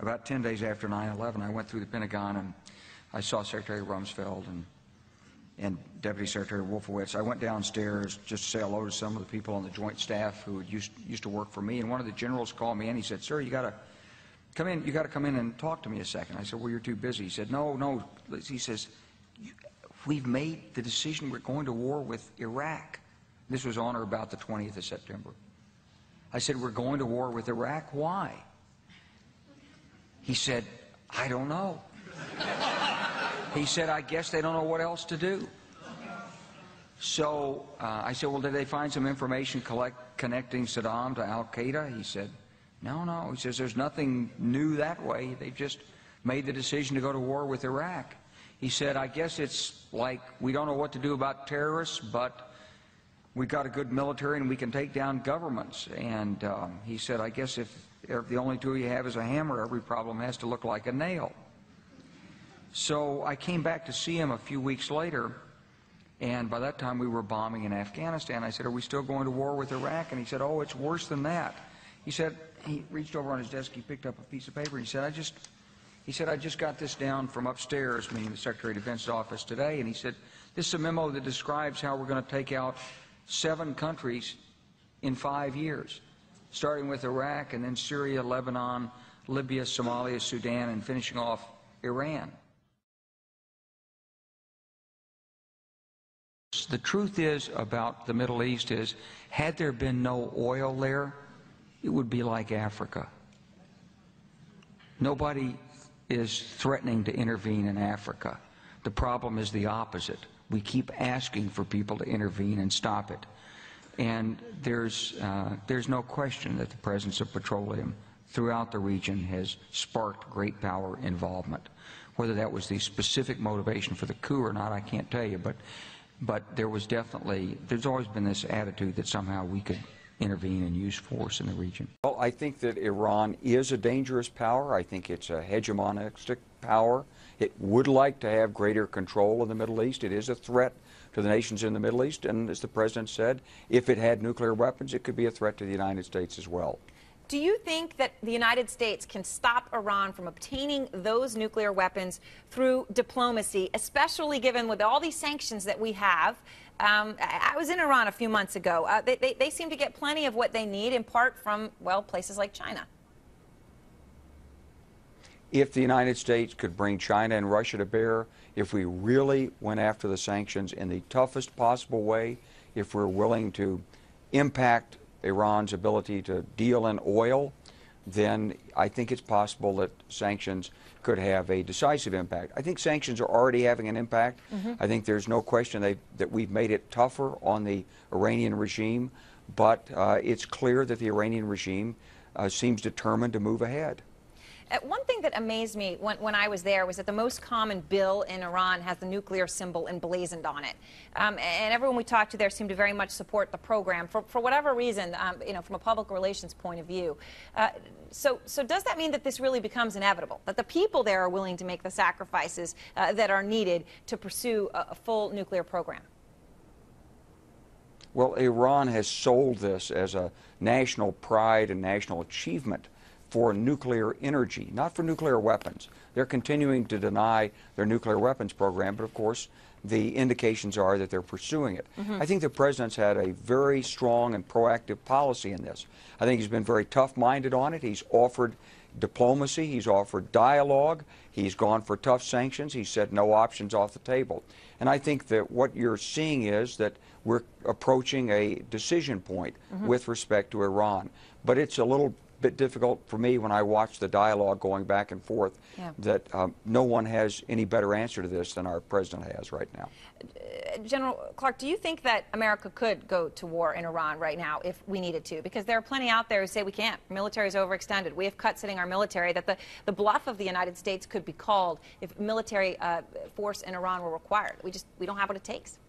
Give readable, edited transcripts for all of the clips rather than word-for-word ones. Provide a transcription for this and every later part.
About 10 days after 9/11, I went through the Pentagon and I saw Secretary Rumsfeld and Deputy Secretary Wolfowitz. I went downstairs just to say hello to some of the people on the Joint Staff who used to work for me, and one of the generals called me and he said, "Sir, you got to come in. You got to come in and talk to me a second." I said, "Well, you're too busy." He said, "No." He says, "We've made the decision. We're going to war with Iraq." This was on or about the 20th of September. I said, "We're going to war with Iraq. Why?" He said, "I don't know." He said, "I guess they don't know what else to do." So I said, "Well, did they find some information connecting Saddam to Al-Qaeda?" He said, No. He says, "There's nothing new that way. They've just made the decision to go to war with Iraq." He said, "I guess it's like we don't know what to do about terrorists, but we've got a good military and we can take down governments." And he said, "I guess if the only tool you have is a hammer, every problem has to look like a nail." So I came back to see him a few weeks later, and by that time we were bombing in Afghanistan. I said, "Are we still going to war with Iraq?" And he said, "Oh, it's worse than that." He said, he reached over on his desk, he picked up a piece of paper, and he said, I just got this down from upstairs," meaning the Secretary of Defense's office today, and he said, "This is a memo that describes how we're going to take out 7 countries in 5 years, starting with Iraq and then Syria, Lebanon, Libya, Somalia, Sudan, and finishing off Iran." The truth is about the Middle East is, had there been no oil there, it would be like Africa. Nobody is threatening to intervene in Africa. The problem is the opposite. We keep asking for people to intervene and stop it. And there's no question that the presence of petroleum throughout the region has sparked great power involvement. Whether that was the specific motivation for the coup or not, I can't tell you, but there's always been this attitude that somehow we could intervene and use force in the region. Well, I think that Iran is a dangerous power. I think it's a hegemonistic power. It would like to have greater control in the Middle East. It is a threat to the nations in the Middle East, and as the President said, if it had nuclear weapons, it could be a threat to the United States as well. Do you think that the United States can stop Iran from obtaining those nuclear weapons through diplomacy, especially given with all these sanctions that we have? I was in Iran a few months ago. They seem to get plenty of what they need, in part from, well, places like China. If the United States could bring China and Russia to bear, if we really went after the sanctions in the toughest possible way, if we're willing to impact Iran's ability to deal in oil, then I think it's possible that sanctions could have a decisive impact. I think sanctions are already having an impact. I think there's no question that we've made it tougher on the Iranian regime, but it's clear that the Iranian regime seems determined to move ahead. One thing that amazed me when I was there was that the most common bill in Iran has the nuclear symbol emblazoned on it. And everyone we talked to there seemed to very much support the program for whatever reason, from a public relations point of view. So does that mean that this really becomes inevitable, that the people there are willing to make the sacrifices that are needed to pursue a full nuclear program? Well, Iran has sold this as a national pride and national achievement for nuclear energy, not for nuclear weapons. They're continuing to deny their nuclear weapons program, but of course the indications are that they're pursuing it. I think the President's had a very strong and proactive policy in this. I think he's been very tough-minded on it. He's offered diplomacy, he's offered dialogue, he's gone for tough sanctions, he's said no options off the table. And I think that what you're seeing is that we're approaching a decision point with respect to Iran. But it's a little bit difficult for me when I watch the dialogue going back and forth that no one has any better answer to this than our President has right now. General Clark, do you think that America could go to war in Iran right now if we needed to? Because there are plenty out there who say we can't. Military is overextended. We have cuts hitting our military, that the bluff of the United States could be called if military force in Iran were required. We don't have what it takes.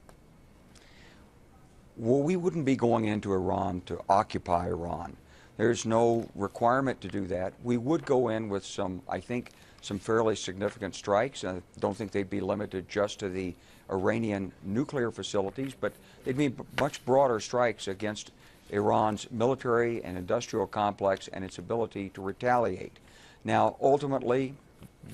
Well, we wouldn't be going into Iran to occupy Iran. There's no requirement to do that. We would go in with I think, some fairly significant strikes. I don't think they'd be limited just to the Iranian nuclear facilities, but they'd be much broader strikes against Iran's military and industrial complex and its ability to retaliate. Now, ultimately,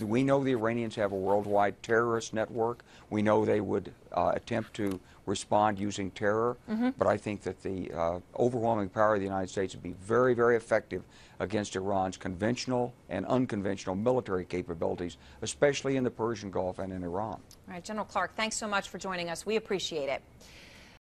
we know the Iranians have a worldwide terrorist network. We know they would attempt to respond using terror, but I think that the overwhelming power of the United States would be very, very effective against Iran's conventional and unconventional military capabilities, especially in the Persian Gulf and in Iran. All right, General Clark, thanks so much for joining us. We appreciate it.